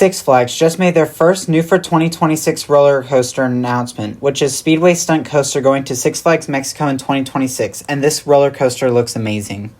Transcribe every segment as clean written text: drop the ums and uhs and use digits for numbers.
Six Flags just made their first new for 2026 roller coaster announcement, which is Speedway Stunt coaster going to Six Flags Mexico in 2026, and this roller coaster looks amazing.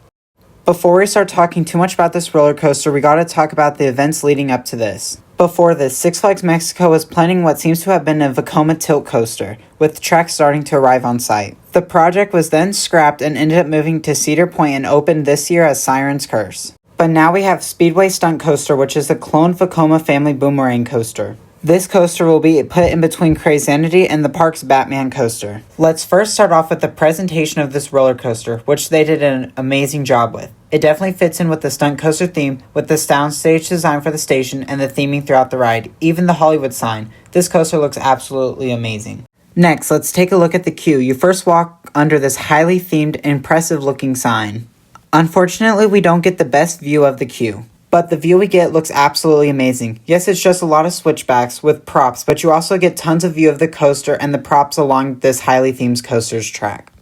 Before we start talking too much about this roller coaster, we gotta talk about the events leading up to this. Before this, Six Flags Mexico was planning what seems to have been a Vekoma tilt coaster, with tracks starting to arrive on site. The project was then scrapped and ended up moving to Cedar Point and opened this year as Siren's Curse. But now we have Speedway Stunt Coaster, which is the clone Verona Family Boomerang coaster. This coaster will be put in between Crazanity and the park's Batman coaster. Let's first start off with the presentation of this roller coaster, which they did an amazing job with. It definitely fits in with the stunt coaster theme, with the soundstage design for the station and the theming throughout the ride, even the Hollywood sign. This coaster looks absolutely amazing. Next, let's take a look at the queue. You first walk under this highly themed, impressive looking sign. Unfortunately, we don't get the best view of the queue, but the view we get looks absolutely amazing. Yes, it's just a lot of switchbacks with props, but you also get tons of view of the coaster and the props along this highly themed coaster's track.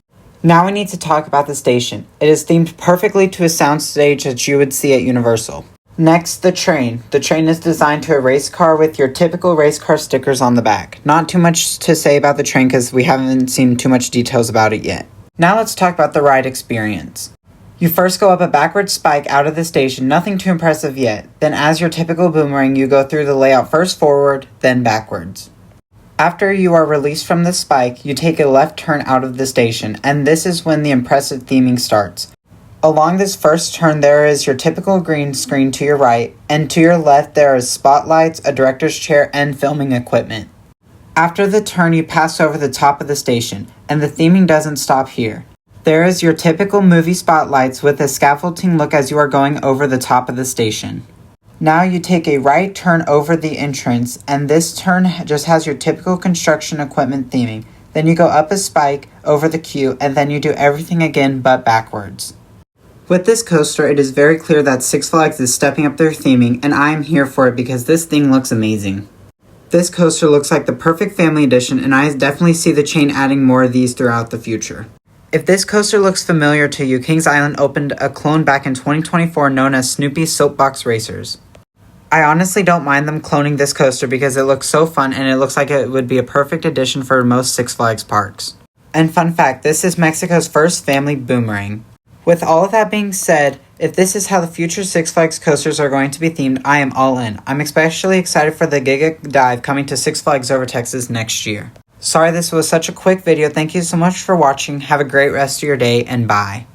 Now we need to talk about the station. It is themed perfectly to a soundstage that you would see at Universal. Next, the train. The train is designed to a race car with your typical race car stickers on the back. Not too much to say about the train because we haven't seen too much details about it yet. Now let's talk about the ride experience. You first go up a backward spike out of the station, nothing too impressive yet. Then as your typical boomerang, you go through the layout first forward, then backwards. After you are released from the spike, you take a left turn out of the station, and this is when the impressive theming starts. Along this first turn, there is your typical green screen to your right, and to your left there is spotlights, a director's chair, and filming equipment. After the turn, you pass over the top of the station, and the theming doesn't stop here. There is your typical movie spotlights with a scaffolding look as you are going over the top of the station. Now you take a right turn over the entrance, and this turn just has your typical construction equipment theming. Then you go up a spike over the queue, and then you do everything again but backwards. With this coaster, it is very clear that Six Flags is stepping up their theming, and I am here for it because this thing looks amazing. This coaster looks like the perfect family edition, and I definitely see the chain adding more of these throughout the future. If this coaster looks familiar to you, Kings Island opened a clone back in 2024 known as Snoopy's Soapbox Racers. I honestly don't mind them cloning this coaster because it looks so fun and it looks like it would be a perfect addition for most Six Flags parks. And fun fact, this is Mexico's first family boomerang. With all of that being said, if this is how the future Six Flags coasters are going to be themed, I am all in. I'm especially excited for the Giga Dive coming to Six Flags Over Texas next year. Sorry this was such a quick video. Thank you so much for watching. Have a great rest of your day and bye.